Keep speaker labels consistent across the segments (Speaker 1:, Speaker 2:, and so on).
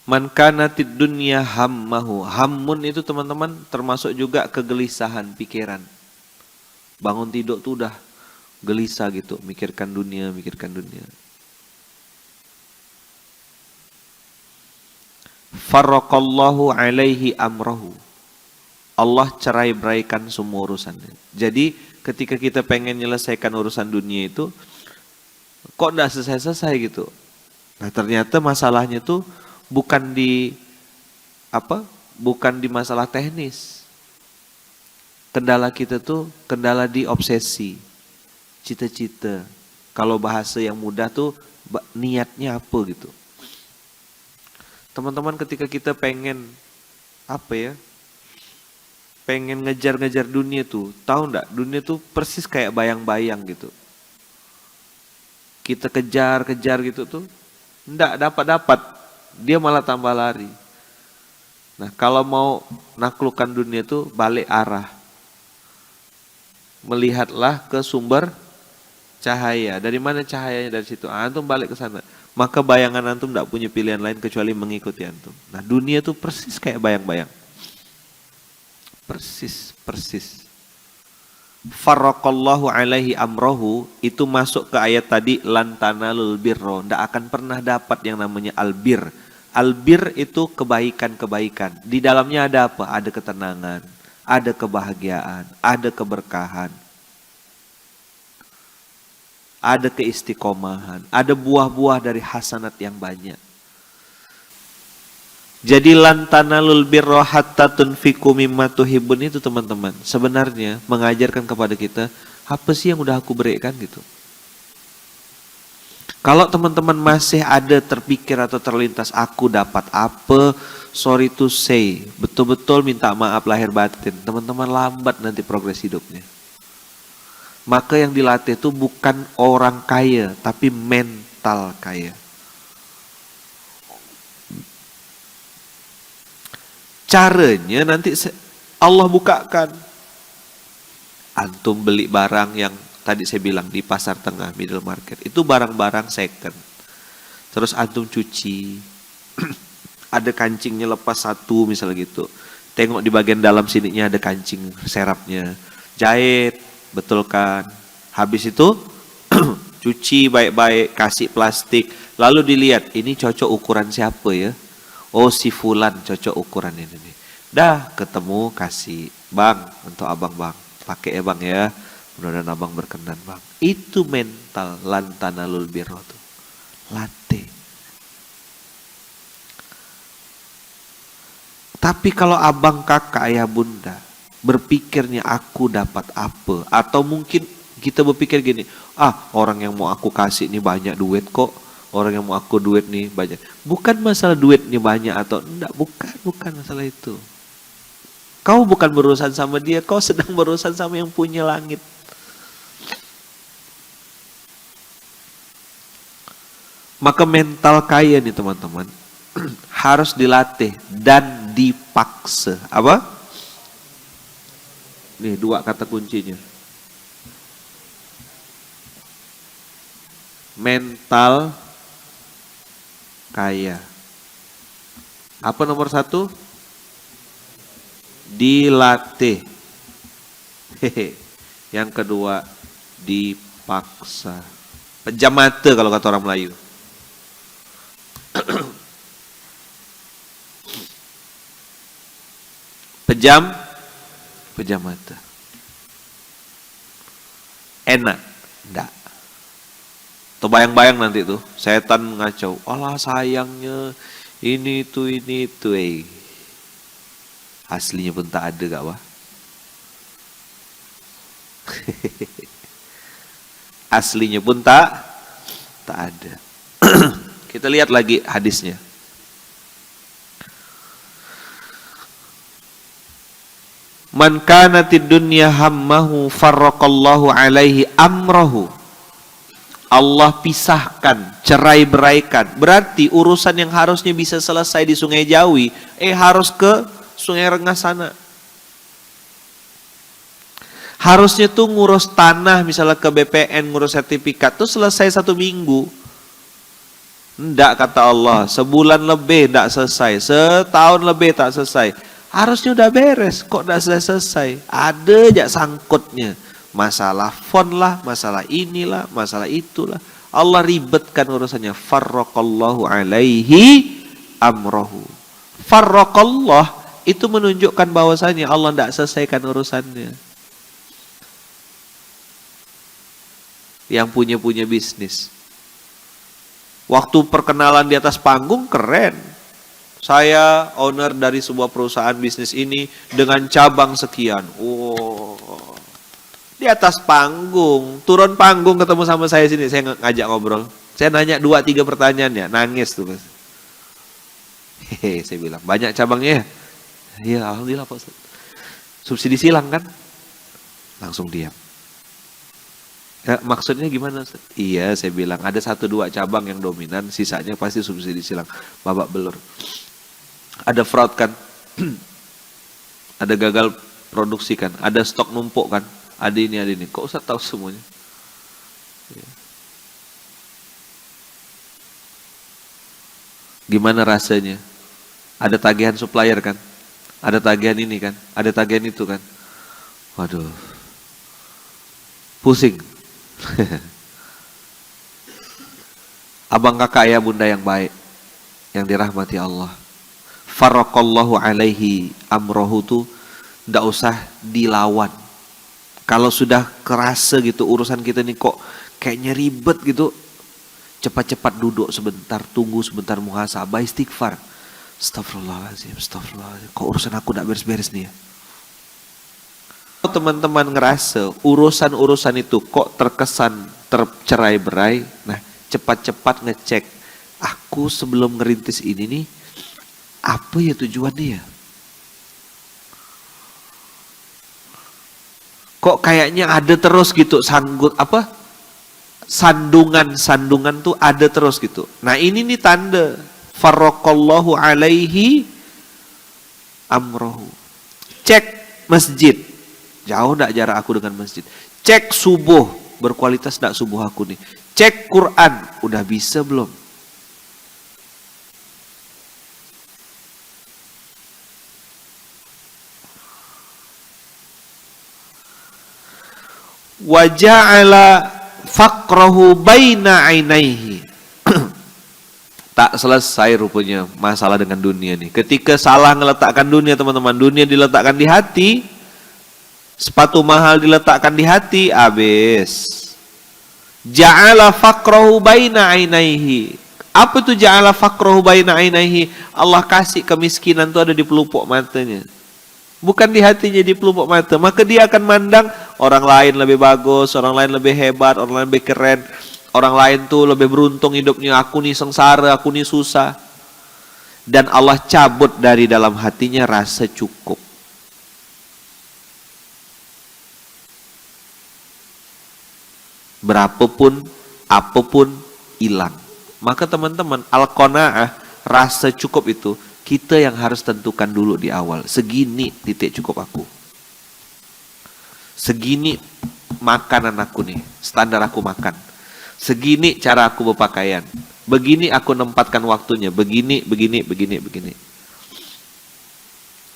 Speaker 1: Man kanatid dunya hammahu. Hammun itu teman-teman termasuk juga kegelisahan pikiran. Bangun tidur tuh udah gelisah gitu, mikirkan dunia, mikirkan dunia. Farraqallahu alaihi amrahu. Allah cerai-beraikan semua urusannya. Jadi ketika kita pengen menyelesaikan urusan dunia itu, kok enggak selesai-selesai gitu. Nah ternyata masalahnya tuh bukan di bukan di masalah teknis. Kendala kita tuh kendala di obsesi, cita-cita. Kalau bahasa yang mudah tuh niatnya apa gitu. Teman-teman ketika kita pengen pengen ngejar-ngejar dunia tuh, tahu enggak? Dunia tuh persis kayak bayang-bayang gitu. Kita kejar-kejar gitu tuh, enggak dapat-dapat, dia malah tambah lari. Nah, kalau mau naklukkan dunia tuh balik arah. Melihatlah ke sumber cahaya. Dari mana cahayanya? Dari situ. Antum balik ke sana. Maka bayangan antum enggak punya pilihan lain kecuali mengikuti antum. Nah, dunia tuh persis kayak bayang-bayang. Persis. Farraqallahu alaihi amrohu itu masuk ke ayat tadi lan tanalul birro. Tidak akan pernah dapat yang namanya albir. Albir itu kebaikan-kebaikan. Di dalamnya ada apa? Ada ketenangan, ada kebahagiaan, ada keberkahan, ada keistiqomahan, ada buah-buah dari hasanat yang banyak. Jadi lantanalul birra hatta tunfiqu mimma tuhibbun itu teman-teman sebenarnya mengajarkan kepada kita apa sih yang udah aku berikan gitu. Kalau teman-teman masih ada terpikir atau terlintas aku dapat apa, sorry to say, betul-betul minta maaf lahir batin. Teman-teman lambat nanti progres hidupnya. Maka yang dilatih itu bukan orang kaya tapi mental kaya. Caranya nanti Allah bukakan. Antum beli barang yang tadi saya bilang di pasar tengah, middle market. Itu barang-barang second. Terus antum cuci. Ada kancingnya lepas satu misalnya gitu. Tengok di bagian dalam sininya ada kancing serapnya. Jahit, betul kan? Habis itu cuci baik-baik, kasih plastik. Lalu dilihat, ini cocok ukuran siapa ya? Oh si fulan cocok ukuran ini nih. Dah ketemu kasih bang untuk abang bang. Pakai ya bang ya. Mudah-mudahan abang berkenan bang. Itu mental lantanalul birro tuh. Latih. Tapi kalau abang kakak ayah bunda berpikirnya aku dapat apa. Atau mungkin kita berpikir gini. Orang yang mau aku kasih ini banyak duit kok. Orang yang mau aku duit nih banyak. Bukan masalah duit nih banyak atau enggak. Bukan masalah itu. Kau bukan berurusan sama dia. Kau sedang berurusan sama yang punya langit. Maka mental kaya nih teman-teman. Harus dilatih dan dipaksa. Apa? Nih 2 kata kuncinya. Mental kaya. Apa nomor 1? Dilatih. Yang kedua, dipaksa. Pejam mata kalau kata orang Melayu. Pejam mata. Enak? Enggak. Atau bayang-bayang nanti tuh, setan ngacau. Allah sayangnya, ini itu. Aslinya pun tak ada gak wah? Aslinya pun tak ada. Kita lihat lagi hadisnya. Man kanatid dunya hammahu farraqallahu alaihi amrahu. Allah pisahkan, cerai-beraikan. Berarti urusan yang harusnya bisa selesai di Sungai Jawi, harus ke Sungai Rengas sana. Harusnya tuh ngurus tanah, misalnya ke BPN, ngurus sertifikat tuh selesai 1 minggu. Ndak, kata Allah, sebulan lebih ndak selesai, setahun lebih tak selesai. Harusnya udah beres, kok ndak selesai? Ada aja sangkutnya. Masalah font lah, masalah inilah, masalah itulah. Allah ribetkan urusannya. Farraqallahu alaihi amrohu. Farraqallah itu menunjukkan bahwasanya Allah ndak selesaikan urusannya. Yang punya bisnis. Waktu perkenalan di atas panggung keren. Saya owner dari sebuah perusahaan bisnis ini dengan cabang sekian. Oh, di atas panggung, turun panggung ketemu sama saya sini, saya ngajak ngobrol. Saya nanya 2-3 pertanyaan ya, nangis tuh. Hehe, saya bilang, banyak cabangnya ya? Iya, alhamdulillah Pak Ustaz. Subsidi silang kan? Langsung diam. Ya, maksudnya gimana Ustaz? Iya, saya bilang ada 1-2 cabang yang dominan, sisanya pasti subsidi silang. Babak belur. Ada fraud kan? Ada gagal produksi kan? Ada stok numpuk kan? Ada ini. Kok Ustaz tahu semuanya? Ya. Gimana rasanya? Ada tagihan supplier kan? Ada tagihan ini kan? Ada tagihan itu kan? Waduh. Pusing. Abang kakak ayah bunda yang baik, yang dirahmati Allah. Farraqallahu alaihi amrohu tuh ndak usah dilawan. Kalau sudah kerasa gitu urusan kita nih kok kayaknya ribet gitu, cepat-cepat duduk sebentar, tunggu sebentar, muhasabah, istighfar. Astagfirullahaladzim. Kok urusan aku ndak beres-beres nih ya? Kalau teman-teman ngerasa urusan-urusan itu kok terkesan tercerai-berai, nah cepat-cepat ngecek, aku sebelum ngerintis ini nih, apa ya tujuannya ya? Kok kayaknya ada terus gitu sandungan tuh ada terus gitu. Nah ini nih tanda farraqallahu alaihi amrohu. Cek masjid, jauh ndak jarak aku dengan masjid. Cek subuh, berkualitas ndak subuh aku nih. Cek Quran, udah bisa belum? Wa ja'ala faqrahu baina ainaihi. Tak selesai rupanya masalah dengan dunia nih. Ketika salah ngeletakkan dunia, teman-teman, dunia diletakkan di hati, sepatu mahal diletakkan di hati, habis. Ja'ala faqrahu baina ainaihi. Apa itu ja'ala faqrahu baina ainaihi? Allah kasih kemiskinan itu ada di pelupuk matanya. Bukan di hatinya, di pelupuk mata. Maka dia akan mandang orang lain lebih bagus, orang lain lebih hebat, orang lain lebih keren. Orang lain tuh lebih beruntung hidupnya, aku nih sengsara, aku nih susah. Dan Allah cabut dari dalam hatinya rasa cukup. Berapapun, apapun hilang. Maka teman-teman, al-qanaah, rasa cukup itu kita yang harus tentukan dulu di awal. Segini titik cukup aku. Segini makanan aku nih, standar aku makan. Segini cara aku berpakaian. Begini aku nempatkan waktunya. Begini.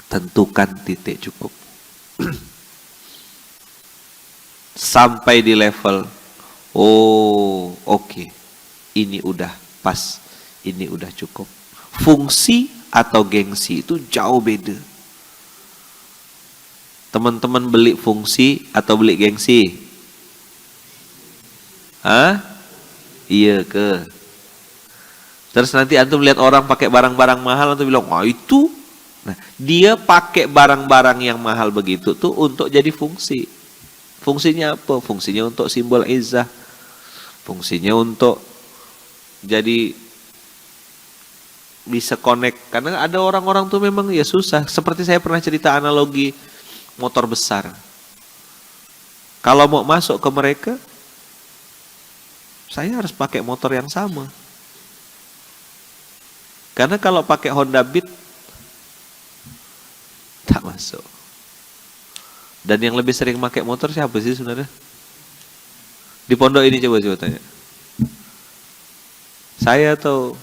Speaker 1: Tentukan titik cukup. Sampai di level, oh oke, ini udah pas, ini udah cukup. Fungsi atau gengsi itu jauh beda. Teman-teman beli fungsi atau beli gengsi? Hah? Iya ke? Terus nanti antum lihat orang pakai barang-barang mahal, antum bilang, wah itu. Nah, dia pakai barang-barang yang mahal begitu tuh untuk jadi fungsi. Fungsinya apa? Fungsinya untuk simbol izzah. Fungsinya untuk jadi bisa connect. Karena ada orang-orang tuh memang ya susah. Seperti saya pernah cerita analogi motor besar. Kalau mau masuk ke mereka, saya harus pakai motor yang sama. Karena kalau pakai Honda Beat, tak masuk. Dan yang lebih sering pakai motor siapa sih sebenarnya? Di pondok ini coba tanya. Saya atau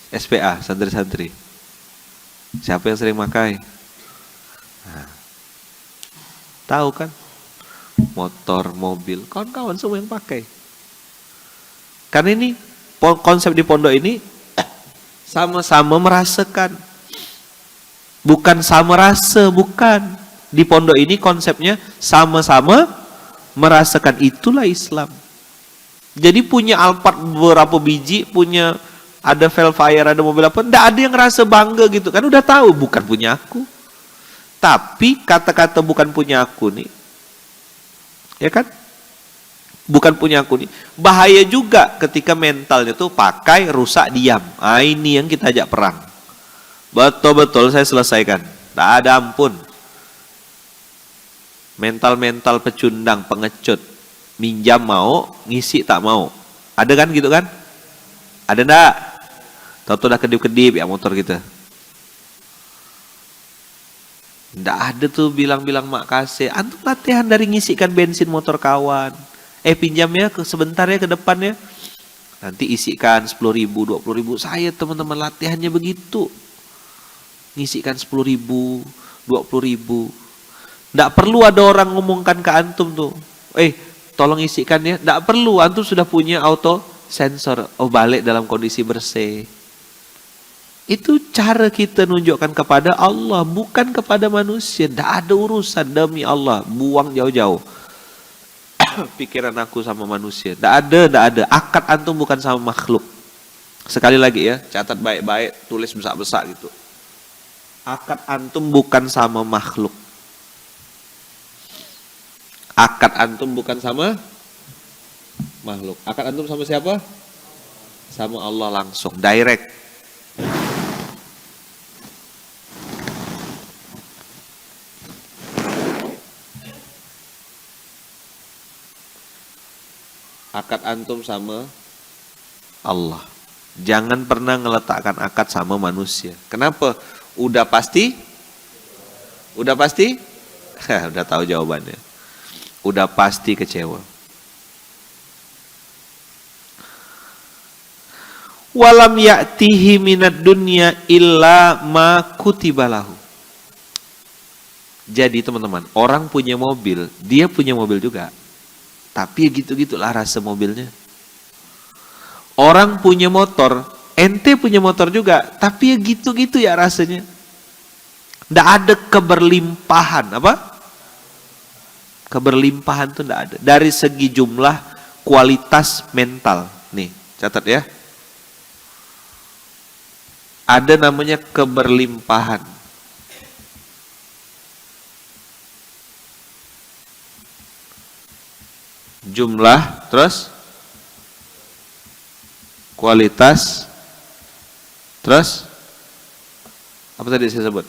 Speaker 1: SPA, santri-santri? Siapa yang sering pakai? Nah, tahu kan? Motor, mobil, kawan-kawan semua yang pakai. Karena ini konsep di pondok ini sama-sama merasakan. Bukan sama rasa, bukan. Di pondok ini konsepnya sama-sama merasakan, itulah Islam. Jadi punya Alphard beberapa biji, punya ada Velfire, ada mobil apa, enggak ada yang ngerasa bangga gitu kan, udah tahu bukan punya aku. Tapi kata-kata bukan punya aku nih, ya kan? Bukan punya aku nih, bahaya juga ketika mentalnya tuh pakai rusak diam. Ah, ini yang kita ajak perang. Betul-betul saya selesaikan. Tak ada ampun. Mental-mental pecundang, pengecut. Minjam mau, ngisi tak mau. Ada kan gitu kan? Ada enggak? Tahu-tahu udah kedip-kedip ya motor kita. Enggak ada tuh bilang-bilang makasih. Antum latihan dari ngisikan bensin motor kawan. Pinjam ya sebentar ya ke depannya. Nanti isikan 10.000, 20.000. Saya teman-teman latihannya begitu. Ngisikan 10.000, 20.000. Nggak perlu ada orang ngomongkan ke antum tuh. Tolong isikan ya. Nggak perlu, antum sudah punya auto sensor. Oh, balik dalam kondisi bersih. Itu cara kita nunjukkan kepada Allah, bukan kepada manusia. Nggak ada urusan, demi Allah. Buang jauh-jauh pikiran aku sama manusia. Nggak ada. Akad antum bukan sama makhluk. Sekali lagi ya, catat baik-baik, tulis besar-besar gitu. Akad antum bukan sama makhluk. Akad antum bukan sama makhluk. Akad antum sama siapa? Sama Allah langsung, direct. Akad antum sama Allah. Jangan pernah ngeletakkan akad sama manusia. Kenapa? Udah pasti? Udah pasti? Udah tahu jawabannya. Udah pasti kecewa. Walam ya'tihi minad dunya illa ma kutibalahu. Jadi teman-teman, orang punya mobil, dia punya mobil juga. Tapi gitu-gitulah rasa mobilnya. Orang punya motor, ente punya motor juga, tapi gitu-gitu ya rasanya. Nggak ada keberlimpahan, apa? Keberlimpahan tuh nggak ada. Dari segi jumlah, kualitas mental. Nih, catat ya. Ada namanya keberlimpahan. Jumlah, terus kualitas, terus apa tadi saya sebut?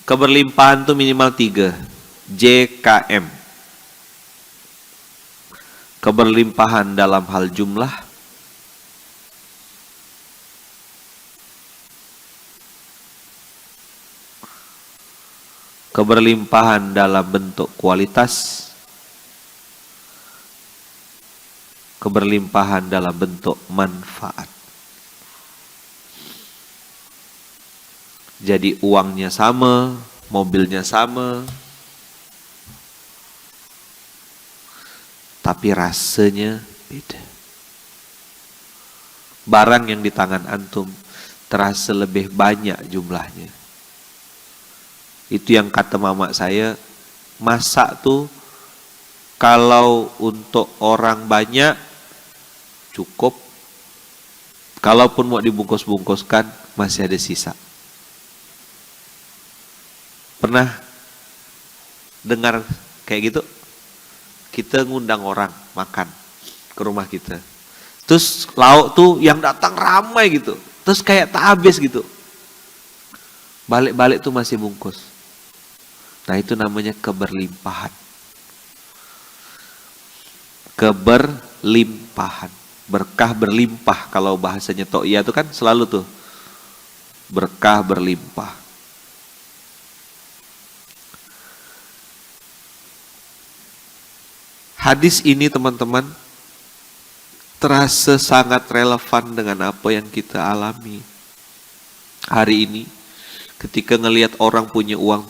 Speaker 1: Keberlimpahan tuh minimal 3. JKM. Keberlimpahan dalam hal jumlah, keberlimpahan dalam bentuk kualitas, keberlimpahan dalam bentuk manfaat. Jadi uangnya sama, mobilnya sama, tapi rasanya beda. Barang yang di tangan antum terasa lebih banyak jumlahnya. Itu yang kata mama saya, masak tuh kalau untuk orang banyak cukup, kalaupun mau dibungkus-bungkuskan masih ada sisa. Pernah dengar kayak gitu? Kita ngundang orang makan ke rumah kita. Terus lauk tuh yang datang ramai gitu. Terus kayak tak habis gitu. Balik-balik tuh masih bungkus. Nah itu namanya keberlimpahan. Keberlimpahan. Berkah berlimpah kalau bahasanya To'iyah itu kan selalu tuh. berkah berlimpah. Hadis ini teman-teman terasa sangat relevan dengan apa yang kita alami hari ini. Ketika ngelihat orang punya uang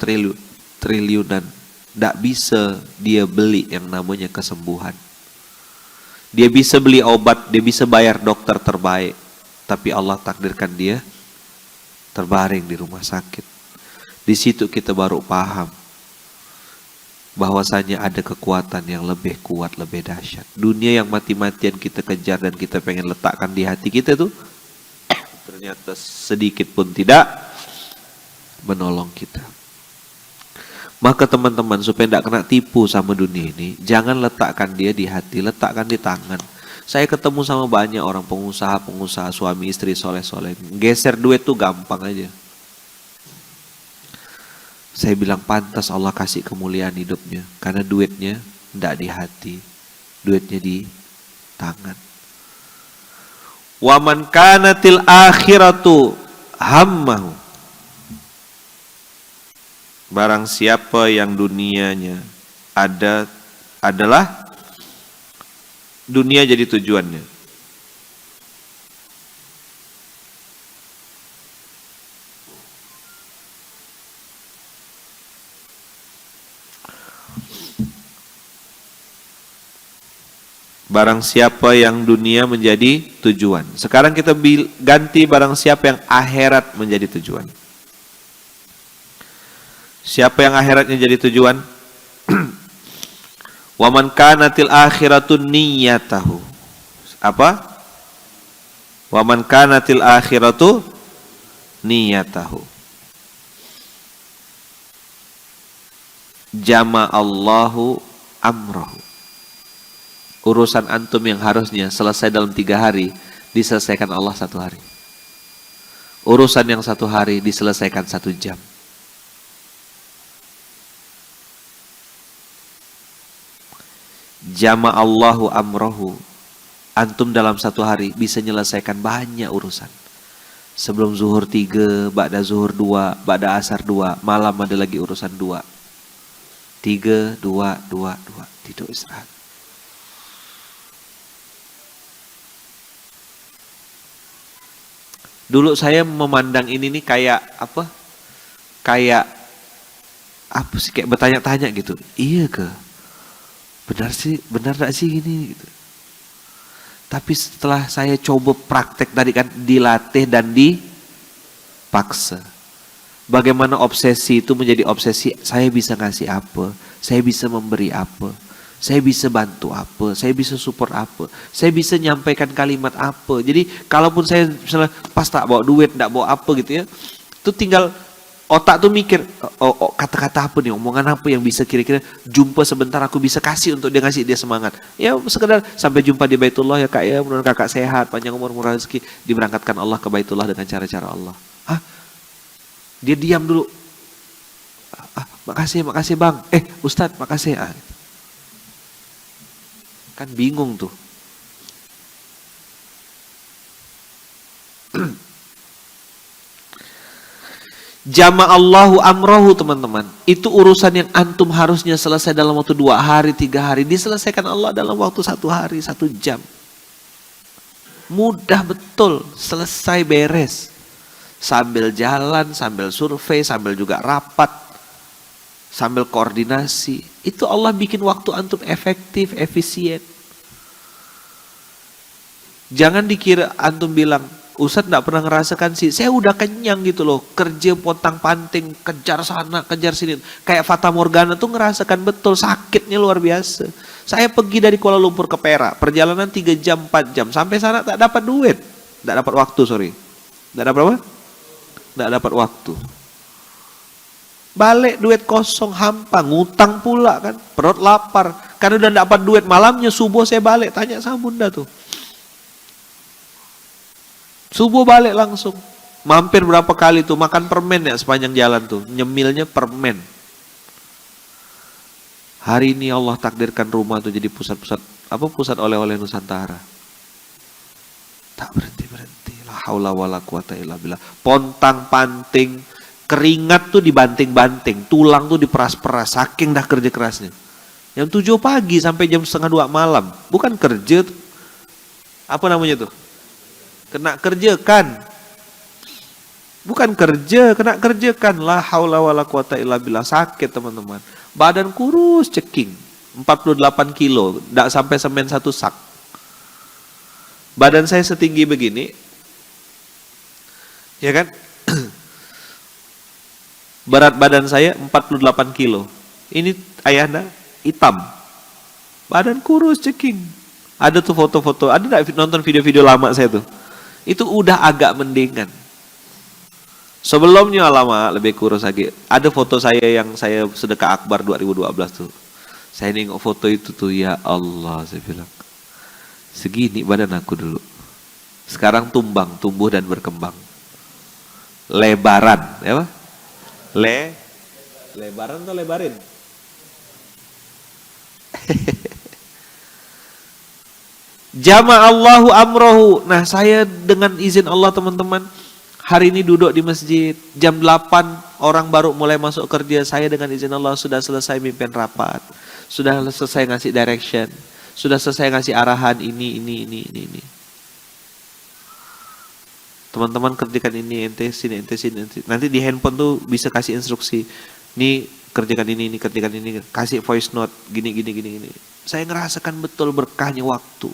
Speaker 1: triliunan, tidak bisa dia beli yang namanya kesembuhan. Dia bisa beli obat, dia bisa bayar dokter terbaik, tapi Allah takdirkan dia terbaring di rumah sakit. Di situ kita baru paham bahwasanya ada kekuatan yang lebih kuat, lebih dahsyat. Dunia yang mati-matian kita kejar dan kita pengen letakkan di hati kita tuh ternyata sedikit pun tidak menolong kita. Maka teman-teman, supaya tidak kena tipu sama dunia ini, jangan letakkan dia di hati, letakkan di tangan. Saya ketemu sama banyak orang pengusaha suami istri soleh-soleh, geser duit tuh gampang aja. Saya bilang pantas Allah kasih kemuliaan hidupnya, karena duitnya tidak di hati, duitnya di tangan. Wa man kanatil akhiratu hammahu. Barang siapa yang dunianya adalah dunia jadi tujuannya. Barang siapa yang dunia menjadi tujuan. Sekarang kita ganti barang siapa yang akhirat menjadi tujuan. Siapa yang akhiratnya jadi tujuan? Wa man kanatil akhiratu niyyatahu. Apa? Wa man kanatil akhiratu niyyatahu. Jama'allahu amrahu. Urusan antum yang harusnya selesai dalam 3 hari, diselesaikan Allah 1 hari. Urusan yang 1 hari diselesaikan 1 jam. Jama'allahu amrohu. Antum dalam 1 hari bisa menyelesaikan banyak urusan. Sebelum zuhur 3, ba'da zuhur 2, ba'da asar 2, malam ada lagi urusan 2. 3, 2, 2, 2. Tidur istirahat. Dulu saya memandang ini nih kayak apa? Kayak apa sih? Kayak bertanya-tanya gitu. Iya ke? Benar gak sih ini gitu. Tapi setelah saya coba praktek tadi kan, dilatih dan dipaksa. Bagaimana obsesi itu menjadi obsesi, saya bisa ngasih apa, saya bisa memberi apa, saya bisa bantu apa, saya bisa support apa, saya bisa nyampaikan kalimat apa. Jadi kalaupun saya misalnya pas tak bawa duit, tak bawa apa gitu ya, itu tinggal otak tuh mikir, kata-kata apa nih, omongan apa yang bisa kira-kira jumpa sebentar aku bisa kasih untuk dia, ngasih dia semangat. Ya sekedar sampai jumpa di Baitullah ya kak ya, mudah-mudahan kakak sehat, panjang umur, murah rezeki, diberangkatkan Allah ke Baitullah dengan cara-cara Allah. Hah? Dia diam dulu. Makasih bang. Ustadz makasih. Kan bingung tuh. Jama'allahu amrohu teman-teman. Itu urusan yang antum harusnya selesai dalam waktu 2 hari, 3 hari. Diselesaikan Allah dalam waktu 1 hari, 1 jam. Mudah betul. Selesai beres. Sambil jalan, sambil survei, sambil juga rapat. Sambil koordinasi. Itu Allah bikin waktu antum efektif, efisien. Jangan dikira antum bilang, Ustadz gak pernah ngerasakan sih, saya udah kenyang gitu loh, kerja pontang-panting, kejar sana, kejar sini. Kayak Fata Morgana tuh ngerasakan betul, sakitnya luar biasa. Saya pergi dari Kuala Lumpur ke Perak, perjalanan 3 jam, 4 jam. Sampai sana tak dapat duit. Tak dapat waktu, Tak dapat apa? Tak dapat waktu. Balik duit kosong, hampa, ngutang pula kan. Perut lapar, karena udah dapat duit, malamnya subuh saya balik, tanya sama bunda tuh. Subuh balik langsung. Mampir berapa kali tuh, makan permen ya sepanjang jalan tuh. Nyemilnya permen. Hari ini Allah takdirkan rumah tuh jadi pusat oleh-oleh Nusantara. Tak berhenti-berhenti. La haula wala quwata illa billah. Pontang panting, keringat tuh dibanting-banting, tulang tuh diperas-peras, saking dah kerja kerasnya. Jam 7 pagi sampai jam setengah 2 malam. Bukan kerja tuh. Apa namanya tuh? Kena kerja kan? Bukan kerja, kena kerja kan. La haula wala quwata illa billah. Sakit teman-teman. Badan kurus ceking. 48 kilo. Tidak sampai semen satu sak. Badan saya setinggi begini. Ya kan? Berat badan saya 48 kilo. Ini ayahnya hitam. Badan kurus ceking. Ada tuh foto-foto. Ada enggak nonton video-video lama saya tuh? Itu udah agak mendingan. Sebelumnya lama lebih kurus lagi. Ada foto saya yang saya sedekah akbar 2012 tuh. Saya nengok foto itu tuh, ya Allah, saya bilang. Segini badan aku dulu. Sekarang tumbang, tumbuh dan berkembang. Lebaran, ya Pak? Lebaran atau lebarin? Jama'allahu amrohu. Nah, saya dengan izin Allah teman-teman, hari ini duduk di masjid, jam 8 orang baru mulai masuk kerja. Saya dengan izin Allah sudah selesai mimpin rapat, sudah selesai ngasih direction, sudah selesai ngasih arahan ini. Teman-teman kerjakan ini, ente sini. Nanti di handphone tuh bisa kasih instruksi. Nih kerjakan ini, kerjakan ini, kasih voice note, gini. Saya ngerasakan betul berkahnya waktu.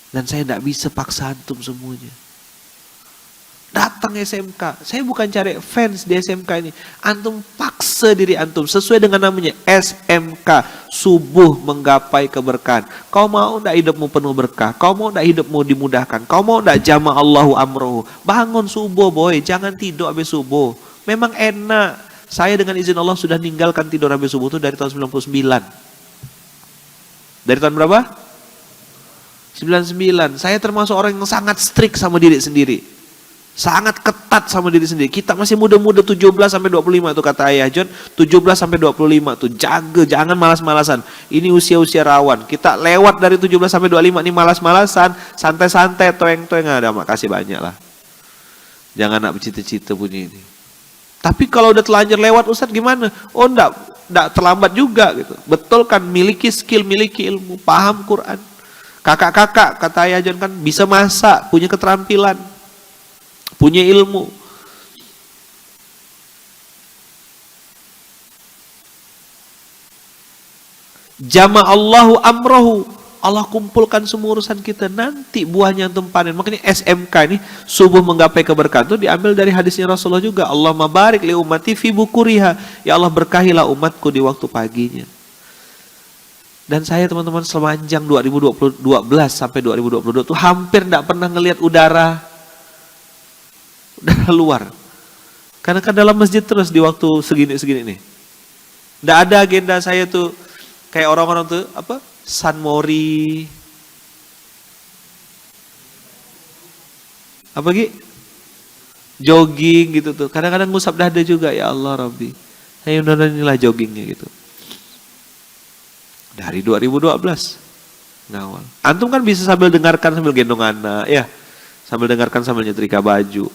Speaker 1: Dan saya tidak bisa paksa antum semuanya. Datang SMK. Saya bukan cari fans di SMK ini. Antum paksa diri antum sesuai dengan namanya SMK, subuh menggapai keberkahan. Kau mau tidak hidupmu penuh berkah? Kau mau tidak hidupmu dimudahkan? Kau mau tidak jama'allahu amrohu? Bangun subuh boy, jangan tidur habis subuh. Memang enak. Saya dengan izin Allah sudah ninggalkan tidur habis subuh itu dari tahun 99. Dari tahun berapa? 99. Saya termasuk orang yang sangat strict sama diri sendiri. Sangat ketat sama diri sendiri. Kita masih muda-muda 17 sampai 25 tuh kata Ayah John, 17 sampai 25 tuh jaga, jangan malas-malasan. Ini usia-usia rawan. Kita lewat dari 17 sampai 25 ini malas-malasan, santai-santai, toeng-toeng, ada makasih banyak lah. Jangan nak bercita-cita punya ini. Tapi kalau udah telanjur lewat Ustaz gimana? Oh enggak terlambat juga gitu. Betul kan, miliki skill, miliki ilmu, paham Quran. Kakak-kakak kata Ayah John kan bisa masak, punya keterampilan, punya ilmu. Jama'allahu amrohu. Allah kumpulkan semua urusan kita. Nanti buahnya antum panen. Makanya SMK ini, subuh menggapai keberkahan, itu diambil dari hadisnya Rasulullah juga. Allahumma barik li ummati fi bukuriha. Ya Allah berkahilah umatku di waktu paginya. Dan saya teman-teman sepanjang 2012 sampai 2022 tuh hampir tidak pernah ngelihat udara luar. Karena kan dalam masjid terus di waktu segini nih. Tidak ada agenda saya tuh kayak orang-orang tuh apa? San Mori. Apa Gi? Jogging gitu tuh. Kadang-kadang ngusap dada juga, ya Allah Rabbi. Saya inilah joggingnya gitu. Dari 2012 ngawal. Antum kan bisa sambil dengarkan sambil gendong anak, ya. Sambil dengarkan sambil nyetrika baju.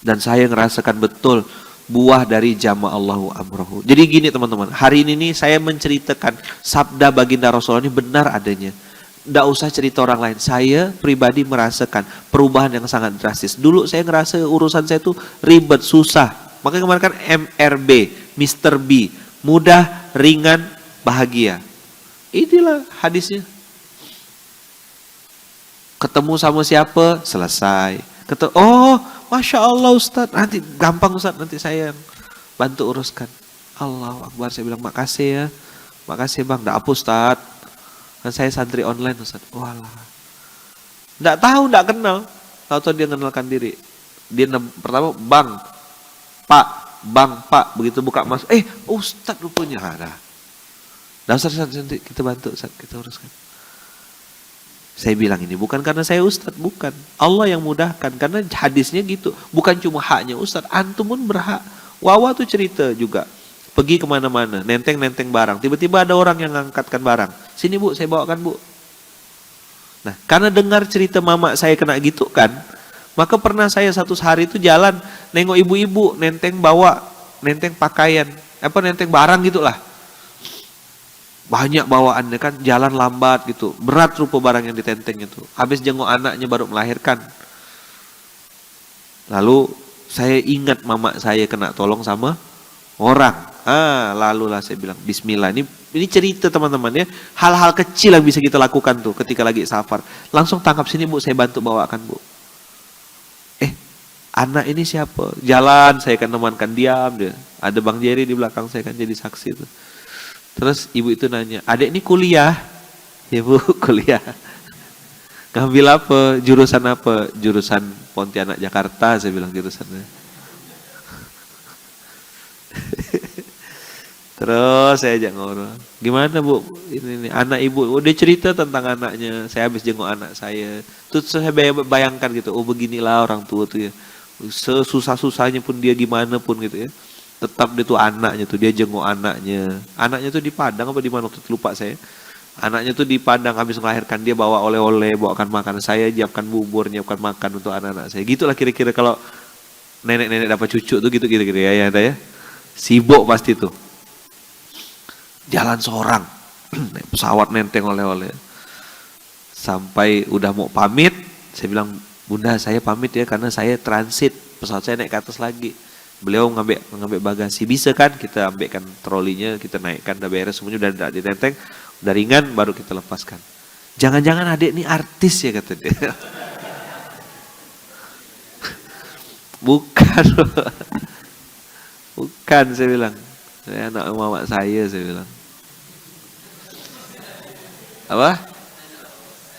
Speaker 1: Dan saya ngerasakan betul buah dari jama'allahu amrohu. Jadi gini teman-teman, hari ini nih saya menceritakan sabda baginda Rasulullah ini benar adanya. Nggak usah cerita orang lain. Saya pribadi merasakan perubahan yang sangat drastis. Dulu saya ngerasa urusan saya tuh ribet, susah. Makanya kemarin kan MRB, Mr. B, mudah, ringan, bahagia. Inilah hadisnya. Ketemu sama siapa? Selesai. Oh, Masya Allah Ustadz, nanti gampang Ustadz, nanti saya bantu uruskan. Allahu Akbar, saya bilang makasih ya. Makasih bang, enggak apa Ustadz. Dan saya santri online Ustadz. Walah. Enggak tahu, enggak kenal. Tahu-tahu dia kenalkan diri. Dia pertama, bang, pak. Begitu buka masuk, Ustadz rupanya ada. Nah Ustadz, nanti kita bantu Ustadz, kita uruskan. Saya bilang ini bukan karena saya Ustadz, bukan. Allah yang mudahkan, karena hadisnya gitu. Bukan cuma haknya Ustadz, antum pun berhak. Wawa tuh cerita juga. Pergi kemana-mana, nenteng barang. Tiba-tiba ada orang yang ngangkatkan barang. Sini bu, saya bawakan bu. Nah, karena dengar cerita mama saya kena gitu kan, maka pernah saya satu hari itu jalan, nengok ibu-ibu, nenteng pakaian, nenteng barang gitulah. Banyak bawaannya kan, jalan lambat gitu, berat rupa barang yang ditenteng itu. Habis jenguk anaknya baru melahirkan. Lalu saya ingat mama saya kena tolong sama orang. Lalulah saya bilang bismillah. Ini cerita teman-teman ya. Hal-hal kecil yang bisa kita lakukan tuh ketika lagi safar. Langsung tangkap sini Bu, saya bantu bawakan Bu. Anak ini siapa? Jalan saya kan temankan, diam dia. Ada Bang Jerry di belakang saya kan jadi saksi tuh. Terus ibu itu nanya, "Adek ini kuliah?" "Ya Bu, kuliah." "Ngambil apa? Jurusan apa?" "Jurusan Pontianak Jakarta," saya bilang jurusannya. Terus saya ajak ngobrol. "Gimana Bu? Ini anak ibu." Dia cerita tentang anaknya. Saya habis jenguk anak saya. Terus saya bayangkan gitu. Oh beginilah orang tua tuh ya. Sesusah-susahnya pun dia gimana pun gitu ya. Tetap dia tuh anaknya tuh. Dia jenguk anaknya. Anaknya tuh di Padang apa di mana waktu itu lupa saya. Anaknya tuh di Padang habis melahirkan dia bawa oleh-oleh, bawakan makan. Saya nyiapkan bubur, nyiapkan makan untuk anak-anak saya. Gitulah kira-kira kalau nenek-nenek dapat cucu tuh gitu kira-kira ya ada ya. Sibuk pasti tuh. Jalan seorang, naik pesawat nenteng oleh-oleh. Sampai udah mau pamit, saya bilang, "Bunda saya pamit ya karena saya transit, pesawat saya naik ke atas lagi." Beliau ngambil bagasi, "Bisa kan kita ambilkan trolinya, kita naikkan, udah beres semuanya, udah ditenteng, udah ringan baru kita lepaskan." "Jangan-jangan adik ini artis ya," kata dia. Bukan, bukan saya bilang. Saya anak mama saya bilang. Apa?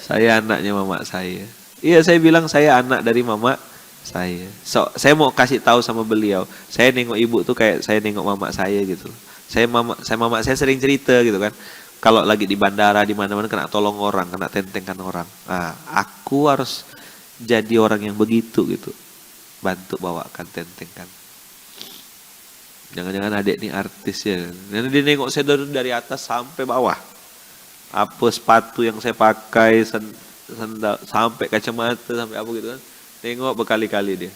Speaker 1: Saya anaknya mama saya. Iya, saya bilang saya anak dari mama saya. Saya mau kasih tahu sama beliau. Saya nengok ibu tuh kayak saya nengok mama saya gitu. Mama saya sering cerita gitu kan. Kalau lagi di bandara di mana-mana kena tolong orang, kena tentengkan orang. Nah, aku harus jadi orang yang begitu gitu. Bantu bawakan tentengkan. Jangan-jangan adik ini artis ya. Nanti dia nengok saya dari atas sampai bawah. Apa sepatu yang saya pakai, sandal, sampai kacamata, sampai apa gitu kan. Tengok berkali-kali dia.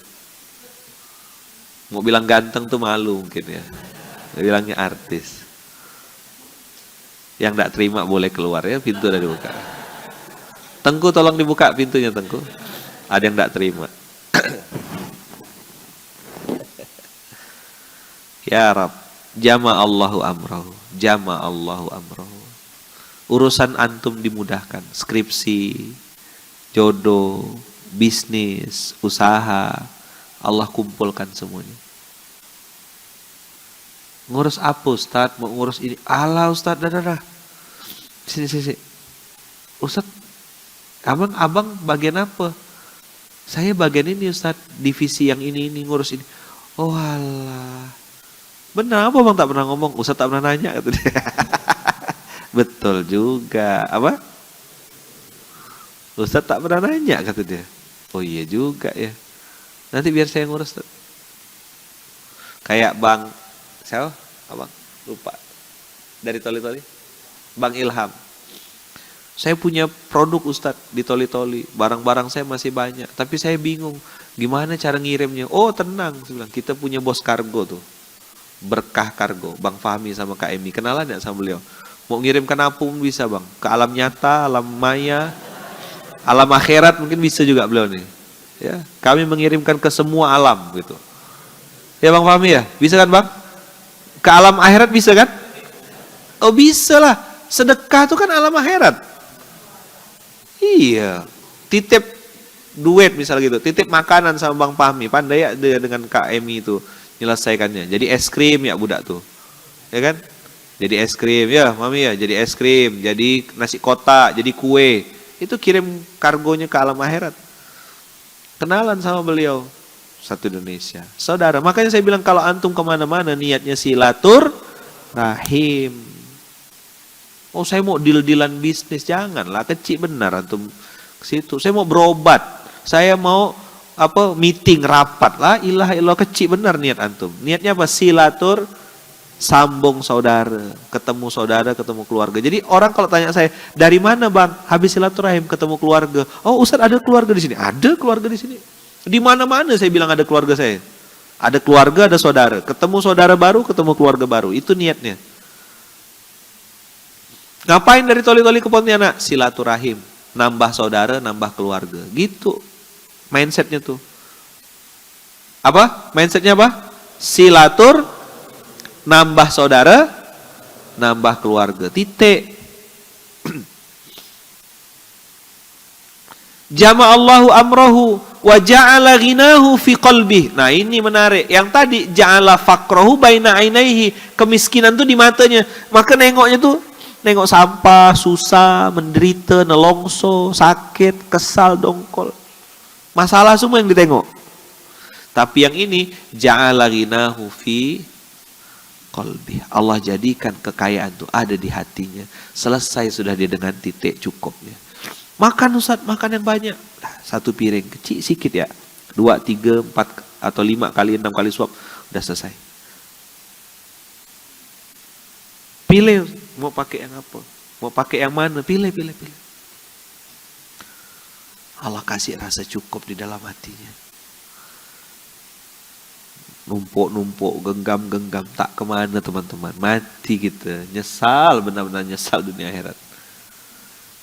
Speaker 1: Mau bilang ganteng tuh malu mungkin ya. Dia bilangnya artis. Yang tidak terima boleh keluar ya, pintu udah dibuka. Tengku tolong dibuka pintunya Tengku. Ada yang tidak terima. Ya Rab, jama'allahu amrahu, jama'allahu amrahu. Urusan antum dimudahkan, skripsi, jodoh, bisnis, usaha, Allah kumpulkan semuanya. Ngurus apa Ustaz? Mau ngurus ini? Alah Ustaz, dah. Sini. Ustaz, abang bagian apa? Saya bagian ini Ustaz, divisi yang ini ngurus ini. Oh alah. Benar apa bang tak pernah ngomong? Ustaz tak pernah nanya kata dia. Betul juga. Apa? Ustaz tak pernah nanya kata dia. Oh iya juga ya. Nanti biar saya ngurus. Kayak Bang siapa? Abang lupa. Dari Toli-Toli. Bang Ilham. Saya punya produk Ustaz di Toli-Toli. Barang-barang saya masih banyak. Tapi saya bingung. Gimana cara ngirimnya? Oh tenang. Saya bilang, kita punya bos kargo tuh. Berkah Kargo. Bang Fahmi sama Kak Emi. Kenalan ya sama beliau? Mau ngirim ke pun bisa bang. Ke alam nyata, alam maya, alam akhirat mungkin bisa juga beliau nih. Ya, kami mengirimkan ke semua alam gitu. Ya Bang Fahmi ya? Bisa kan Bang? Ke alam akhirat bisa kan? Oh bisa lah. Sedekah itu kan alam akhirat. Iya. Titip duit misal gitu. Titip makanan sama Bang Fahmi. Pandai ya dia dengan Kak Emi itu menyelesaikannya. Jadi es krim ya budak tuh. Ya kan? Jadi es krim ya Mami ya. Jadi es krim. Jadi nasi kotak. Jadi kue. Itu kirim kargonya ke alam akhirat. Kenalan sama beliau. Satu Indonesia. Saudara. Makanya saya bilang kalau antum kemana-mana niatnya silatur rahim. Oh saya mau deal-dealan bisnis. Janganlah. Kecil benar antum ke situ. Saya mau berobat. Saya mau meeting rapat lah. Ilah kecil benar niat antum. Niatnya apa? Silatur Sambung saudara, ketemu keluarga. Jadi orang kalau tanya saya, dari mana bang? Habis silaturahim ketemu keluarga. Oh Ustaz, ada keluarga di sini? Ada keluarga di sini. Di mana-mana saya bilang ada keluarga saya. Ada keluarga, ada saudara. Ketemu saudara baru, ketemu keluarga baru. Itu niatnya. Ngapain dari Toli-Toli ke Pontianak? Silaturahim. Nambah saudara, nambah keluarga. Gitu. Mindsetnya tuh. Apa? Mindsetnya apa? Silatur, nambah saudara, nambah keluarga. Titik. Jama'allahu amrahu wa ja'ala ghinahu fi qalbih. Nah, ini menarik. Yang tadi ja'ala faqrahu baina ainaihi, kemiskinan tuh di matanya. Maka nengoknya tuh nengok sampah, susah, menderita, nelongso, sakit, kesal, dongkol. Masalah semua yang ditengok. Tapi yang ini ja'ala ghinahu fi qalbi. Allah jadikan kekayaan itu ada di hatinya. Selesai sudah dia dengan titik cukupnya. Makan Ustaz, makan yang banyak. Nah, satu piring kecil sikit ya. 2, 3, 4 atau 5 kali 6 kali suap udah selesai. Pilih mau pakai yang apa? Mau pakai yang mana? Pilih. Allah kasih rasa cukup di dalam hatinya. Numpuk, genggam, tak kemana teman-teman. Mati kita, nyesal, benar-benar nyesal dunia akhirat.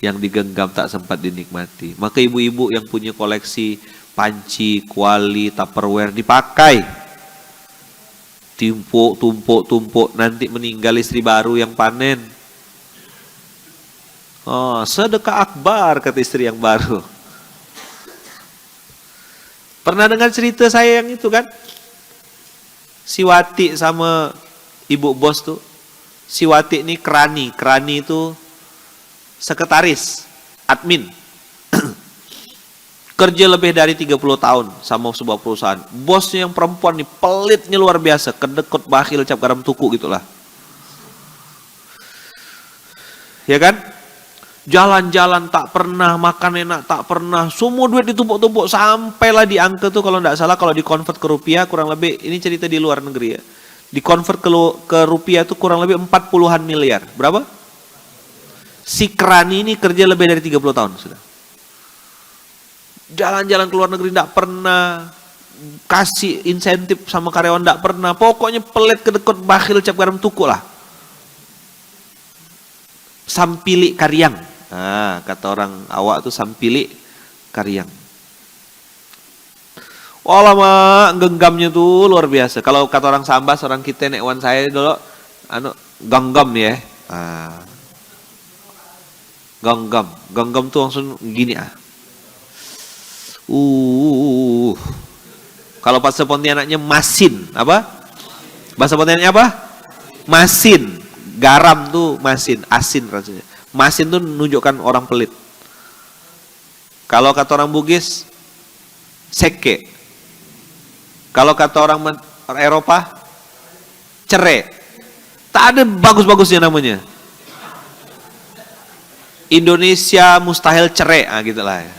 Speaker 1: Yang digenggam tak sempat dinikmati. Maka ibu-ibu yang punya koleksi panci, kuali, tupperware dipakai. Tumpuk, nanti meninggal istri baru yang panen. Oh, sedekah akbar kata istri yang baru. Pernah dengar cerita saya yang itu kan? Si Wati sama ibu bos tuh. Si Wati ini kerani itu sekretaris, admin. Kerja lebih dari 30 tahun sama sebuah perusahaan. Bosnya yang perempuan nih pelitnya luar biasa, kedekut, bakhil, cap garam tuku gitulah. Ya kan? Jalan-jalan tak pernah, makan enak tak pernah, semua duit ditumpuk-tumpuk sampailah di angka tuh kalau tidak salah kalau dikonvert ke rupiah kurang lebih, ini cerita di luar negeri ya. Dikonvert ke rupiah tuh kurang lebih 40-an miliar. Berapa? Si kerani ini kerja lebih dari 30 tahun sudah. Jalan-jalan ke luar negeri tidak pernah, kasih insentif sama karyawan tidak pernah, pokoknya pelit, kedekut, bakhil, cap garam tuku lah. Sampili karyang. Nah, kata orang awak tuh sampili karyang. Oh lama genggamnya tuh luar biasa. Kalau kata orang Sambas, orang kita nekwan saya dulu, genggam nih ya. Genggam tuh langsung gini ah. Kalau bahasa Pontianaknya masin, apa? Bahasa Pontianaknya apa? Masin. Garam tuh masin, asin rasanya. Masin tuh menunjukkan orang pelit. Kalau kata orang Bugis, seke. Kalau kata orang Eropa, cere. Tak ada bagus-bagusnya namanya. Indonesia mustahil cere, gitulah ya.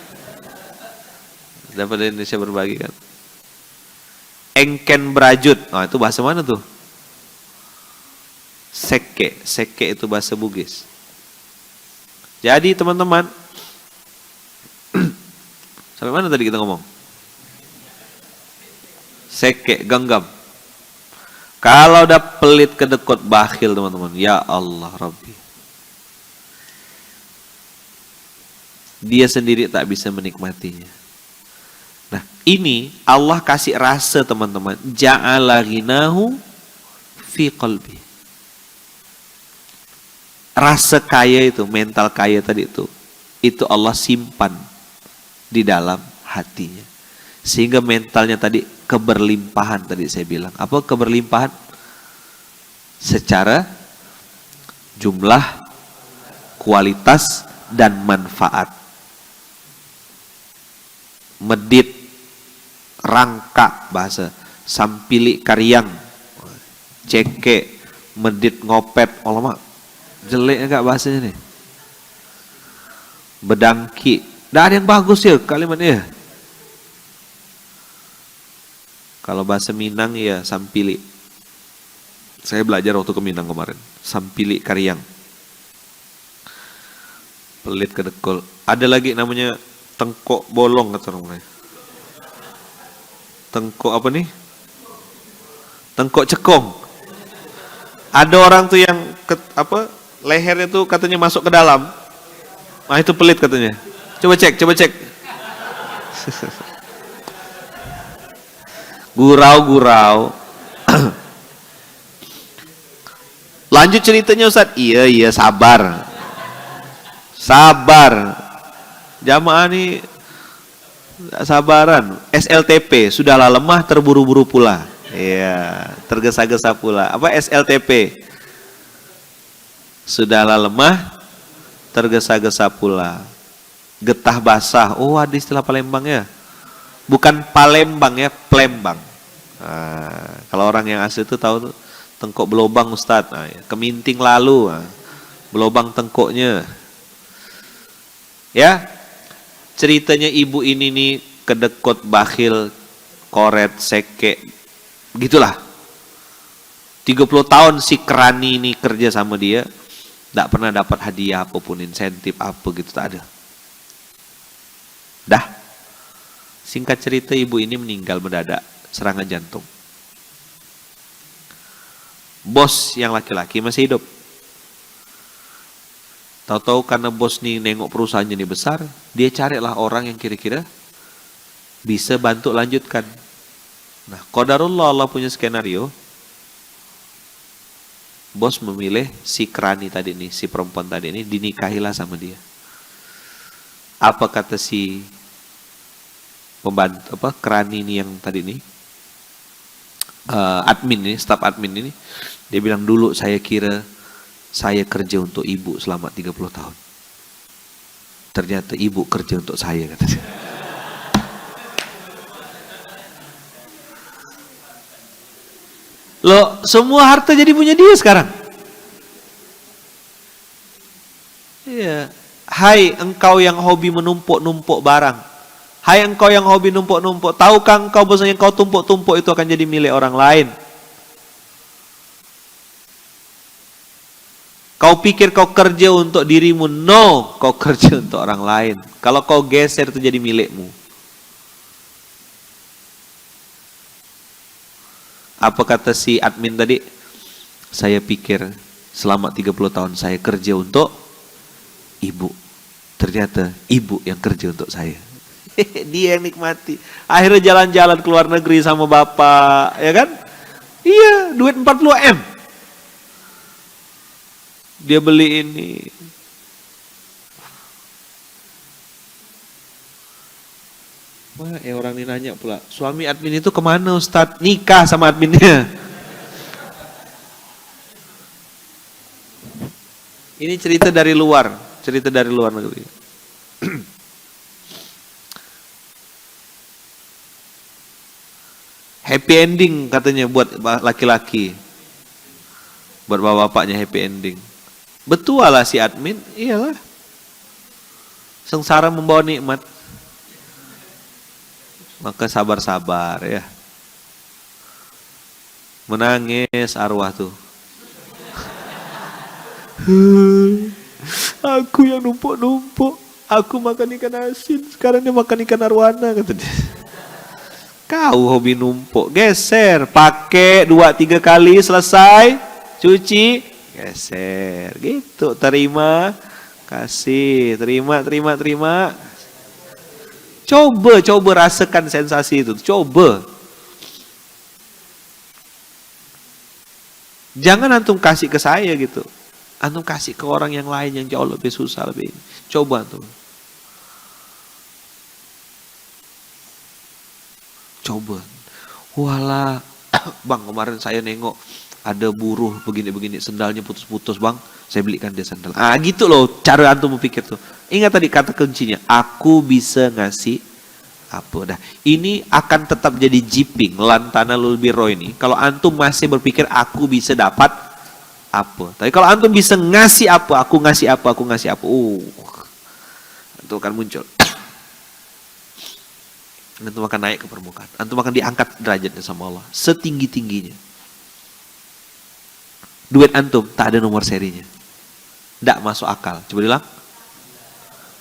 Speaker 1: Dapat Indonesia berbagi kan. Engken berajut, itu bahasa mana tuh? Seke itu bahasa Bugis. Jadi teman-teman, sampai mana tadi kita ngomong? Seke, genggam. Kalau udah pelit, kedekut, bakhil teman-teman, ya Allah Rabbi, dia sendiri tak bisa menikmatinya. Nah ini Allah kasih rasa teman-teman, ja'ala ghinahu fi qalbi. Rasa kaya itu, mental kaya tadi itu Allah simpan di dalam hatinya. Sehingga mentalnya tadi keberlimpahan tadi saya bilang. Apa keberlimpahan? Secara jumlah, kualitas, dan manfaat. Medit, rangka bahasa, sampili karyang, ceke, medit ngopet, alamak. Jelek enggak bahasanya nih? Bedangki. Nggak ada yang bagus ya kalimatnya. Kalau bahasa Minang ya sampili. Saya belajar waktu ke Minang kemarin. Sampili Karyang. Pelit kedekul. Ada lagi namanya tengkok bolong kata orang lain. Tengkok apa nih? Tengkok cekong. Ada orang tuh yang lehernya tuh katanya masuk ke dalam. Nah itu pelit katanya. Coba cek. Gurau. Lanjut ceritanya Ustaz. Iya sabar. Jamaah nih sabaran. SLTP sudahlah lemah terburu-buru pula. Iya, tergesa-gesa pula. Apa SLTP? Sudahlah lemah tergesa-gesa pula. Getah basah. Oh, ada istilah Palembang ya. Bukan Palembang ya, Plembang. Nah, kalau orang yang asli itu tahu tuh tengkok belobang Ustadz. Nah, ya. Keminting lalu. Nah, belobang tengkoknya. Ya, ceritanya ibu ini nih kedekut, bakhil, koret, seke, gitulah. 30 tahun si Kerani ini kerja sama dia, tidak pernah dapat hadiah apapun, insentif apa gitu, tak ada. Dah, singkat cerita ibu ini meninggal mendadak, serangan jantung. Bos yang laki-laki masih hidup. Tahu-tahu karena bos nih nengok perusahaannya ini besar, dia carilah orang yang kira-kira bisa bantu lanjutkan. Nah, qadarullah Allah punya skenario. Bos memilih si Kerani tadi nih, si perempuan tadi ini, dinikahilah sama dia. Apa kata si pembantu Kerani ini yang tadi nih, admin ini, staf admin ini, dia bilang dulu saya kira saya kerja untuk ibu selama 30 tahun. Ternyata ibu kerja untuk saya, katanya. Loh, semua harta jadi punya dia sekarang. Iya. Hai engkau yang hobi menumpuk-numpuk barang. Hai engkau yang hobi numpuk-numpuk. Tahukah engkau bahwasanya engkau tumpuk-tumpuk itu akan jadi milik orang lain? Kau pikir kau kerja untuk dirimu? No, kau kerja untuk orang lain. Kalau kau geser itu jadi milikmu. Apa kata si admin tadi? Saya pikir selama 30 tahun saya kerja untuk ibu. Ternyata ibu yang kerja untuk saya. Dia yang nikmati. Akhirnya jalan-jalan ke luar negeri sama bapak, ya kan? Iya, duit 40 M. Dia beli ini. Wah, orang ini nanya pula, suami admin itu kemana Ustadz? Nikah sama adminnya. Ini cerita dari luar negeri. Happy ending katanya buat laki-laki. Buat bapak-bapaknya happy ending. Betul lah si admin, iyalah. Sengsara membawa nikmat. Maka sabar-sabar ya. Menangis arwah tuh. Aku yang numpuk-numpuk. Aku makan ikan asin. Sekarang dia makan ikan arwana, kata dia. Kau hobi numpuk. Geser. Pakai 2-3 kali selesai. Cuci. Geser. Gitu. Terima. Kasih. Terima. Coba rasakan sensasi itu. Coba. Jangan antum kasih ke saya gitu. Antum kasih ke orang yang lain yang jauh lebih susah, lebih. Coba antum. Coba. Walah, bang kemarin saya nengok ada buruh begini-begini, sendalnya putus-putus bang, saya belikan dia sandal. Ah gitu loh, cara antum berpikir tuh. Ingat tadi kata kuncinya, aku bisa ngasih apa. Dah, ini akan tetap jadi jiping lantana lulbiro ini. Kalau antum masih berpikir aku bisa dapat apa. Tapi kalau antum bisa ngasih apa, aku ngasih apa, itu akan muncul. Antum akan naik ke permukaan. Antum akan diangkat derajatnya sama Allah setinggi-tingginya. Duit antum tak ada nomor serinya. Tidak masuk akal. Coba bilang.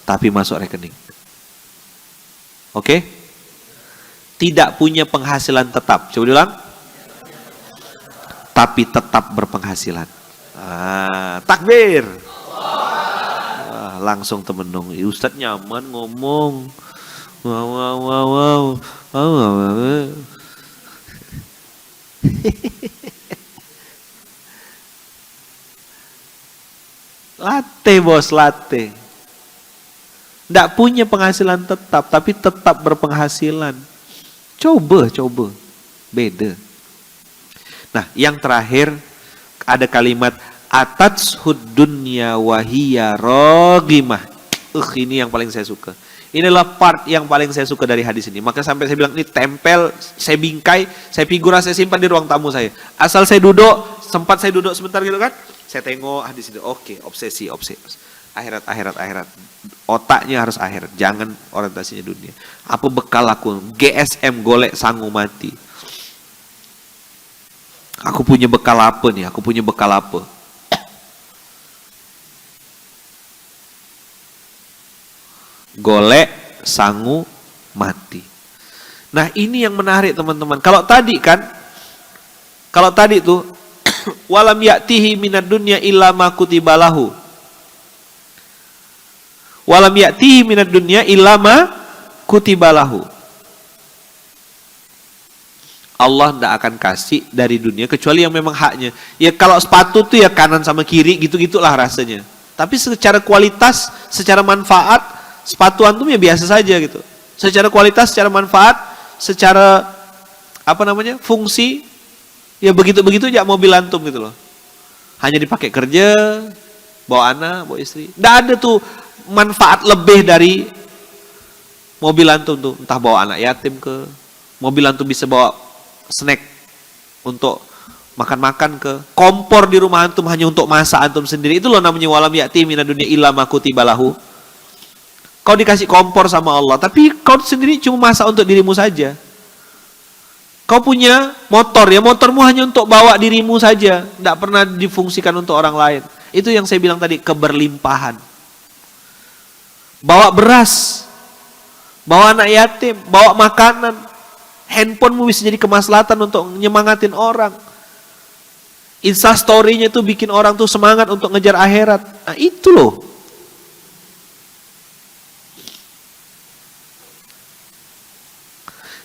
Speaker 1: Tapi masuk rekening. Oke? Tidak punya penghasilan tetap. Coba bilang. Tapi tetap berpenghasilan. Takbir. Langsung temenung. Ustadz nyaman ngomong. Wow. Latte bos, latte. Tidak punya penghasilan tetap, tapi tetap berpenghasilan. Coba. Beda. Nah, yang terakhir ada kalimat atatsud dunya wahiya ragimah. Ini yang paling saya suka. Inilah part yang paling saya suka dari hadis ini. Maka sampai saya bilang ini tempel, saya bingkai, saya figura, saya simpan di ruang tamu saya. Asal saya duduk, sempat saya duduk sebentar gitu kan, saya tengok hadis itu. Oke, obsesi. Akhirat. Otaknya harus akhirat, jangan orientasinya dunia. Apa bekal aku? GSM golek sangu mati. Aku punya bekal apa nih? Golek sangu mati. Nah, ini yang menarik teman-teman. Kalau tadi tuh walam ya'tihi minad dunya illa ma kutibalahu. Walam ya'tihi minad dunya illa ma kutibalahu. Allah tidak akan kasih dari dunia kecuali yang memang haknya. Ya kalau sepatu tuh ya kanan sama kiri gitu-gitulah rasanya. Tapi secara kualitas, secara manfaat, sepatu antum ya biasa saja gitu. Secara kualitas, secara manfaat, secara fungsi, ya begitu-begitu aja mobil antum gitu loh. Hanya dipakai kerja, bawa anak, bawa istri. Nggak ada tuh manfaat lebih dari mobil antum tuh. Entah bawa anak yatim ke, mobil antum bisa bawa snack untuk makan-makan ke, kompor di rumah antum hanya untuk masak antum sendiri. Itu loh namanya walam ya'ti minad dunya illa ma kutibalahu. Kau dikasih kompor sama Allah, tapi kau sendiri cuma masak untuk dirimu saja. Kau punya motor, ya motormu hanya untuk bawa dirimu saja, tidak pernah difungsikan untuk orang lain. Itu yang saya bilang tadi, keberlimpahan. Bawa beras, bawa anak yatim, bawa makanan, handphonemu bisa jadi kemaslahatan untuk nyemangatin orang. Instastory-nya itu bikin orang tuh semangat untuk ngejar akhirat. Nah itu loh.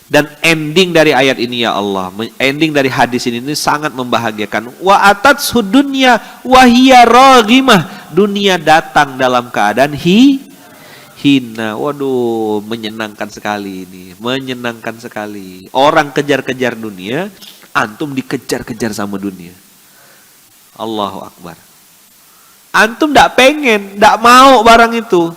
Speaker 1: Dan ending dari ayat ini ya Allah, ending dari hadis ini sangat membahagiakan. Wa atatsud dunya wa hiya raghimah. Dunia datang dalam keadaan hina. Waduh, menyenangkan sekali ini. Menyenangkan sekali. Orang kejar-kejar dunia, antum dikejar-kejar sama dunia. Allahu Akbar. Antum tidak pengen, tidak mau barang itu.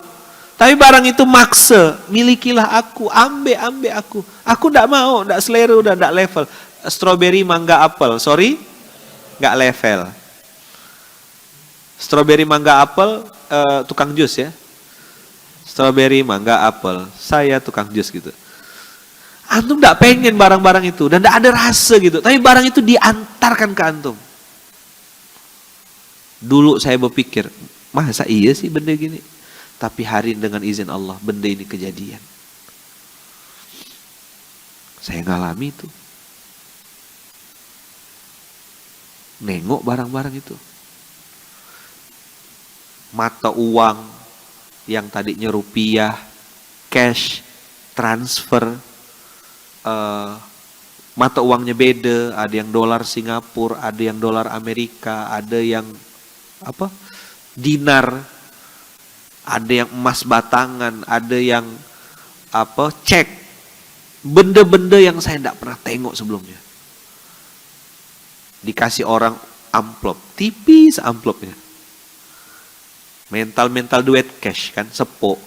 Speaker 1: Tapi barang itu maksa, milikilah aku, ambil aku. Aku tidak mau, tidak selera, udah tidak level. Strawberry, mangga, apel, sorry, nggak level. Strawberry, mangga, apel, tukang jus ya. Strawberry, mangga, apel, saya tukang jus gitu. Antum tidak pengen barang-barang itu dan tidak ada rasa gitu. Tapi barang itu diantarkan ke antum. Dulu saya berpikir, masa iya sih benda gini? Tapi hari dengan izin Allah, benda ini kejadian. Saya ngalami itu. Nengok barang-barang itu. Mata uang yang tadinya rupiah, cash, transfer, mata uangnya beda. Ada yang dolar Singapura, ada yang dolar Amerika, ada yang dinar. Ada yang emas batangan, ada yang cek. Benda-benda yang saya tidak pernah tengok sebelumnya. Dikasih orang amplop, tipis amplopnya. Mental duit cash kan, sepo.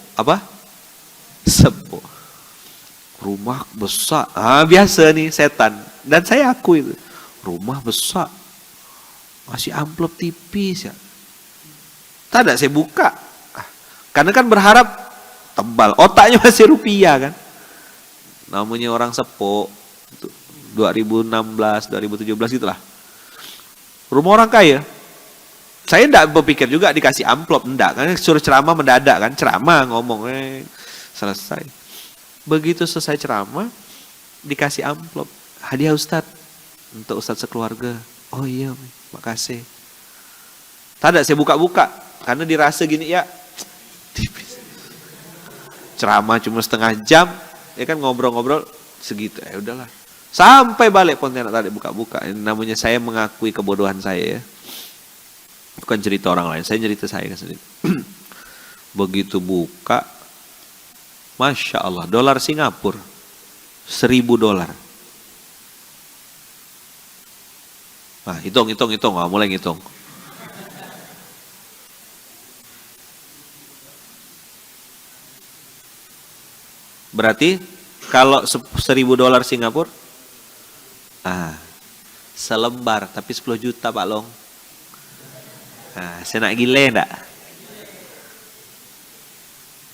Speaker 1: Sepo. Rumah besar. Biasa nih setan. Dan saya akui itu. Rumah besar. Masih amplop tipis ya. Tak saya buka. Karena kan berharap tebal, otaknya masih rupiah kan. Namanya orang sepo, 2016, 2017 gitulah. Rumah orang kaya, Saya enggak berpikir juga dikasih amplop, enggak. Kan suruh ceramah mendadak kan, ceramah ngomong selesai. Begitu selesai ceramah, dikasih amplop. Hadiah Ustadz, untuk Ustadz sekeluarga. Oh iya, makasih. Tak ada, saya buka-buka. Karena dirasa gini ya, tipis. Ceramah cuma setengah jam, ya kan ngobrol-ngobrol segitu. Ya udahlah. Sampai balik Pontianak tadi buka-buka. Ini namanya saya mengakui kebodohan saya ya. Bukan cerita orang lain, saya cerita saya sendiri. Begitu buka, Masya Allah, dolar Singapura, $1.000. Nah, hitung, mulai ngitung. Berarti kalau $1.000 Singapura, selembar, tapi 10 juta Pak Long. Saya nak gile enggak?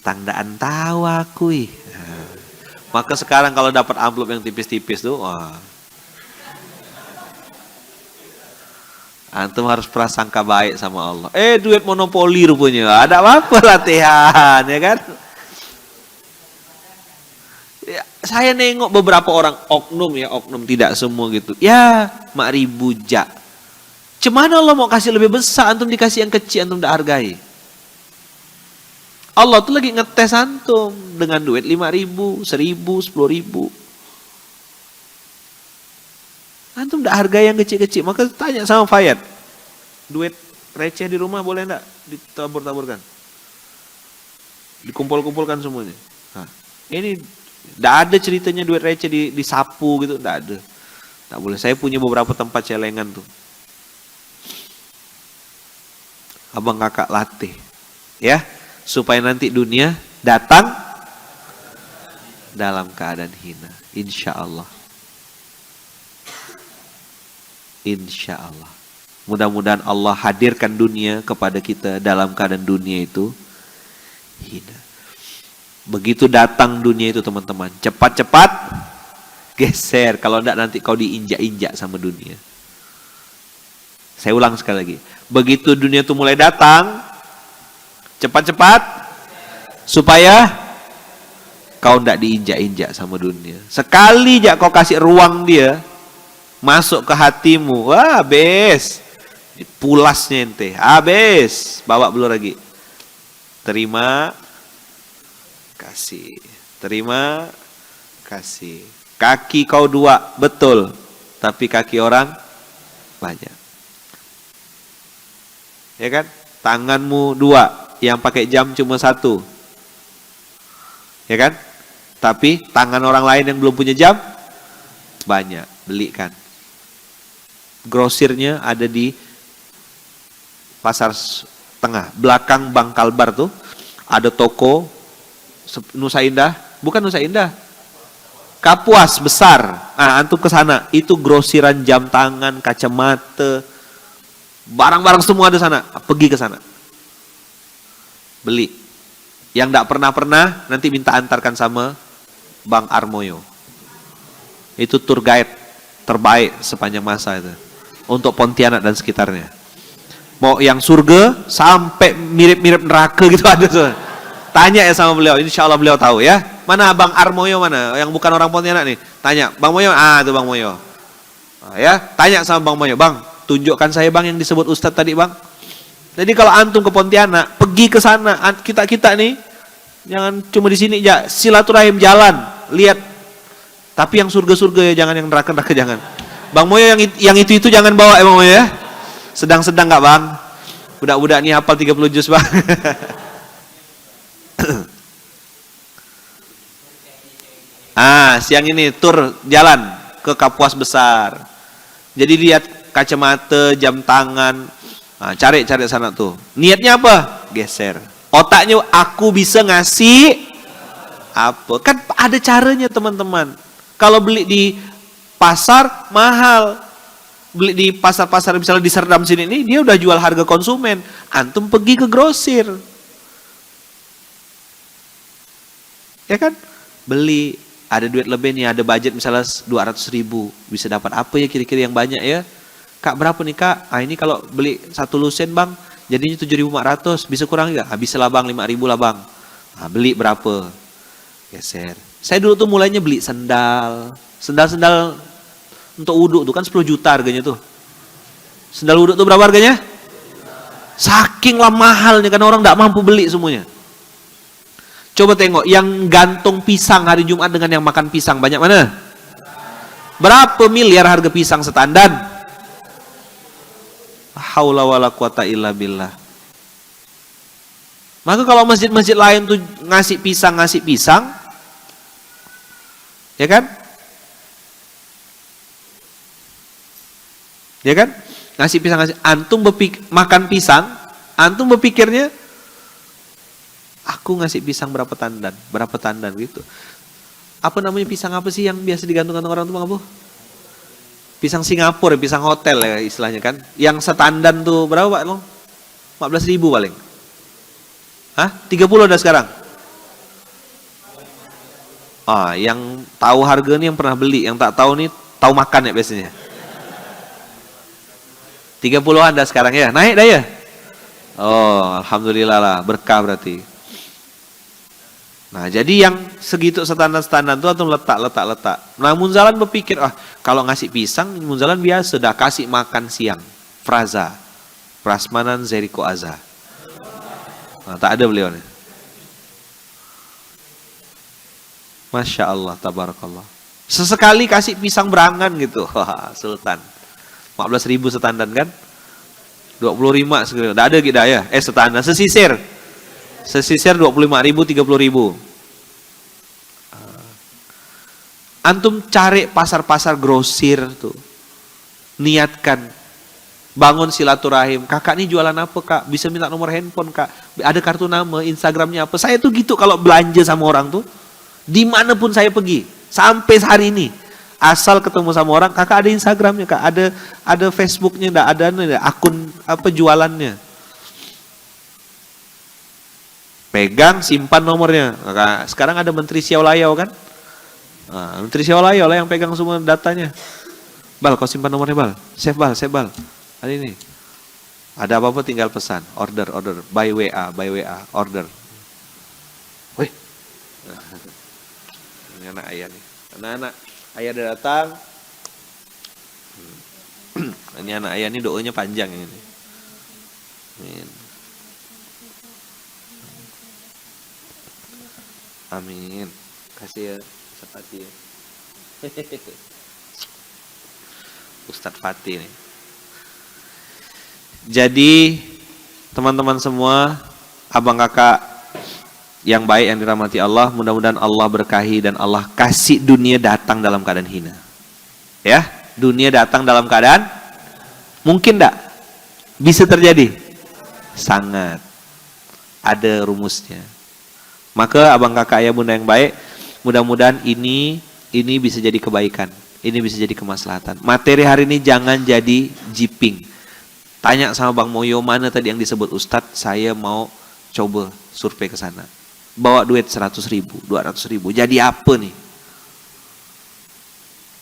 Speaker 1: Tandaan tahu aku. Maka sekarang kalau dapat amplop yang tipis-tipis tuh, antum harus prasangka baik sama Allah. Duit monopoli rupanya. Ada apa latihan, ya kan? Ya, saya nengok beberapa orang oknum tidak semua gitu. Ya, mak ribu jak. Cemana Allah mau kasih lebih besar, antum dikasih yang kecil, antum tidak hargai. Allah tuh lagi ngetes antum dengan duit 5.000, 1.000, 10.000. Antum tidak hargai yang kecil-kecil. Maka tanya sama Fayad, duit receh di rumah boleh enggak ditabur-taburkan? Dikumpul-kumpulkan semuanya. Ini tidak ada ceritanya duit receh disapu gitu, tidak ada. Tak boleh. Saya punya beberapa tempat celengan tuh. Abang kakak latih, ya, supaya nanti dunia datang dalam keadaan hina. Insya Allah. Insya Allah. Mudah-mudahan Allah hadirkan dunia kepada kita dalam keadaan dunia itu hina. Begitu datang dunia itu teman-teman, cepat-cepat geser. Kalau enggak nanti kau diinjak-injak sama dunia. Saya ulang sekali lagi. Begitu dunia itu mulai datang, cepat-cepat supaya kau tidak diinjak-injak sama dunia. Sekali aja kau kasih ruang dia masuk ke hatimu, wah habis. Pulasnya ente, habis. Bawa belum lagi. Terima kasih. Terima kasih. Kaki kau 2, betul. Tapi kaki orang banyak. Ya kan? Tanganmu 2, yang pakai jam cuma 1. Ya kan? Tapi tangan orang lain yang belum punya jam banyak, belikan. Grosirnya ada di Pasar Tengah, belakang Bank Kalbar tuh ada toko Nusa Indah, bukan Nusa Indah, Kapuas besar. Antum ke sana, itu grosiran jam tangan, kacamata, barang-barang semua ada sana. Pergi ke sana, beli. Yang tidak pernah nanti minta antarkan sama Bang Armoyo. Itu tour guide terbaik sepanjang masa itu untuk Pontianak dan sekitarnya. Mau yang surga sampai mirip-mirip neraka gitu ada tuh. Tanya ya sama beliau, insya Allah beliau tahu ya. Mana Bang Armoyo mana? Yang bukan orang Pontianak nih. Tanya, Bang Moyo, itu Bang Moyo. Ya, tanya sama Bang Moyo, Bang, tunjukkan saya Bang yang disebut Ustadz tadi Bang. Jadi kalau antum ke Pontianak, pergi ke sana. Kita nih, jangan cuma di sini aja. Silaturahim jalan, lihat. Tapi yang surga-surga ya, jangan yang neraka-neraka jangan. Bang Moyo yang itu jangan bawa ya Bang Moyo ya. Sedang-sedang nggak Bang? Budak-budak nih hafal 30 juz Bang. Siang ini tur jalan ke Kapuas besar. Jadi lihat kacamata, jam tangan. Cari sana tuh. Niatnya apa? Geser. Otaknya aku bisa ngasih apa? Kan ada caranya teman-teman. Kalau beli di pasar mahal. Beli di pasar-pasar misalnya di Serdam sini ini dia udah jual harga konsumen. Antum pergi ke grosir. Ya kan? Beli, ada duit lebih nih, ada budget misalnya 200.000. Bisa dapat apa ya kira-kira yang banyak ya? Kak berapa nih kak? Ah ini kalau beli 1 lusin bang, jadinya 7.400, bisa kurang nggak? Bisa lah bang, 5.000 lah bang. Ah, beli berapa? Geser. Saya dulu tuh mulainya beli sendal untuk wudhu tuh kan 10 juta harganya tuh. Sendal wudhu tuh berapa harganya? Saking lah mahalnya kan orang nggak mampu beli semuanya. Coba tengok yang gantung pisang hari Jumat dengan yang makan pisang banyak mana? Berapa miliar harga pisang setandan? Haula wala quwata illa billah. Maka kalau masjid-masjid lain tuh ngasih pisang, ya kan? Ya kan? Ngasih pisang, antum makan pisang, antum berpikirnya aku ngasih pisang berapa tandan gitu. Apa namanya pisang apa sih yang biasa digantung-gantung orang tuh Bang Abu? Pisang Singapura, pisang hotel ya istilahnya kan. Yang setandan tuh berapa Pak Long? 14.000 paling. Hah? 30 ada sekarang? Ah, yang tahu harga nih yang pernah beli, yang tak tahu nih tahu makan ya biasanya. 30-an dah sekarang ya, naik dah ya? Oh, alhamdulillah lah, berkah berarti. Nah, jadi yang segitu standar-standar itu atau letak. Nah, Munzalan berpikir, kalau ngasih pisang, Munzalan biasa, dah kasih makan siang. Fraza, Prasmanan Zeriko Aza. Nah, tak ada beliau nih. Masya Allah, tabarakallah. Sesekali kasih pisang berangan gitu, wah, Sultan. 14.000 setandan kan? 25 sekali. Tidak ada kita ya. Setandan sesisir. Sesisir 25.000, 30.000. Antum cari pasar-pasar grosir tuh. Niatkan bangun silaturahim. Kakak ini jualan apa kak? Bisa minta nomor handphone kak? Ada kartu nama, Instagramnya apa? Saya tuh gitu kalau belanja sama orang tuh. Dimanapun saya pergi. Sampai hari ini. Asal ketemu sama orang, kakak ada Instagramnya kak, ada Facebooknya, ada akun apa jualannya. Pegang, simpan nomornya. Kakak, sekarang ada Menteri Siaulayau kan? Nah, Menteri Siaulayau lah yang pegang semua datanya. Bal, kau simpan nomornya bal. Save bal. Ada ini. Ada apa-apa tinggal pesan, order, by WA, order. Wih. Ini anak ayah nih. Anak-anak ayah udah datang. Ini anak ayah ini doanya panjang ini. Amin. Amin. Kasih ya Ustaz Fatih. Ustaz Fatih nih. Jadi teman-teman semua, abang kakak yang baik yang dirahmati Allah, mudah-mudahan Allah berkahi dan Allah kasih dunia datang dalam keadaan hina. Ya, dunia datang dalam keadaan mungkin enggak? Bisa terjadi? Sangat. Ada rumusnya. Maka abang kakak ayah bunda yang baik, mudah-mudahan ini bisa jadi kebaikan. Ini bisa jadi kemaslahatan. Materi hari ini jangan jadi jiping. Tanya sama Bang Moyo, mana tadi yang disebut Ustadz, saya mau coba survei ke sana. Bawa duit 100.000, 200.000. Jadi apa nih?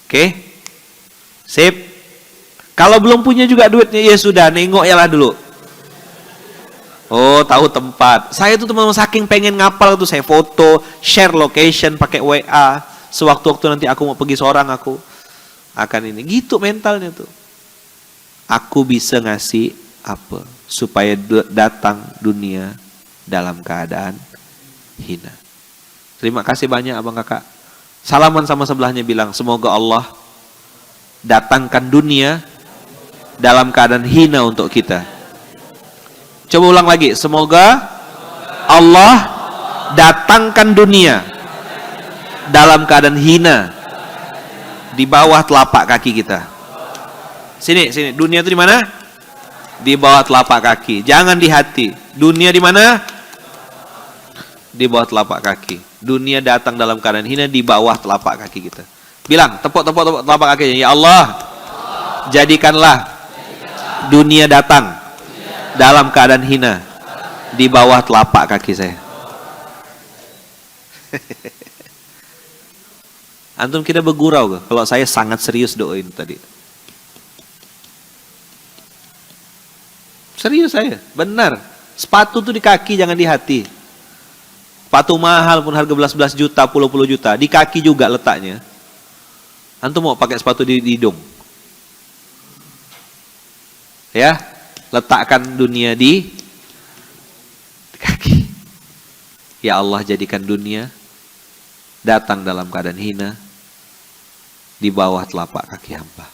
Speaker 1: Oke? Sip. Kalau belum punya juga duitnya, ya sudah, nengok ya lah dulu. Oh, tahu tempat. Saya tuh teman-teman saking pengen ngapal tuh, saya foto, share location pakai WA. Sewaktu-waktu nanti aku mau pergi seorang, aku akan ini. Gitu mentalnya tuh. Aku bisa ngasih apa? Supaya datang dunia dalam keadaan hina. Terima kasih banyak abang kakak. Salaman sama sebelahnya bilang, semoga Allah datangkan dunia dalam keadaan hina untuk kita. Coba ulang lagi, semoga Allah datangkan dunia dalam keadaan hina di bawah telapak kaki kita. Sini, dunia itu di mana? Di bawah telapak kaki. Jangan di hati. Dunia di mana? Di bawah telapak kaki. Dunia datang dalam keadaan hina di bawah telapak kaki kita. Bilang, tepuk telapak kakinya. Ya Allah, jadikanlah dunia datang dalam keadaan hina di bawah telapak kaki saya. Antum kita bergurau ke? Kalau saya sangat serius doain tadi. Serius saya, benar. Sepatu tuh di kaki, jangan di hati. Sepatu mahal pun harga belas-belas juta, puluh-puluh juta, di kaki juga letaknya. Antum mau pakai sepatu di hidung? Ya, letakkan dunia di kaki. Ya Allah, jadikan dunia datang dalam keadaan hina di bawah telapak kaki hamba.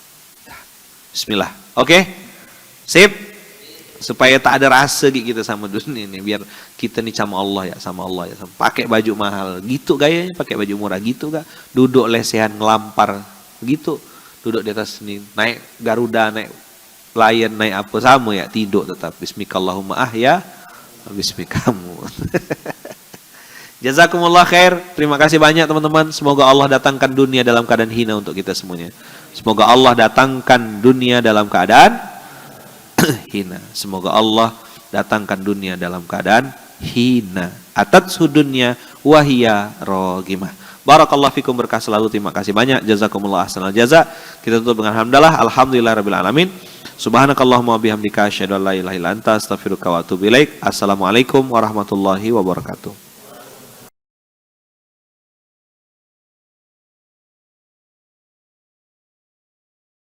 Speaker 1: Bismillah. Oke? Sip? Supaya tak ada rasa kita sama dunia ini, biar kita nih sama Allah ya, sama Allah ya. Pakai baju mahal, gitu gayanya, pakai baju murah gitu gak? Duduk lesehan ngelampar gitu. Duduk di atas ini, naik Garuda, naik Lion, naik apa sama ya, tidur tetap bismikallahumma ahya bismikamu. Jazakumullah khair. Terima kasih banyak teman-teman. Semoga Allah datangkan dunia dalam keadaan hina untuk kita semuanya. Semoga Allah datangkan dunia dalam keadaan hina. Semoga Allah datangkan dunia dalam keadaan hina. Atatsu dunya wahiyya ragimah. Barakallahu fikum, berkah selalu. Terima kasih banyak. Jazakumullah ahsanal jaza. Kita tutup dengan alhamdulillah. Alhamdulillahirabbil alamin. Subhanakallahumma bihamdika asyhadu an la ilaha illa anta astaghfiruka wa atubu ilaik. Assalamualaikum warahmatullahi wabarakatuh.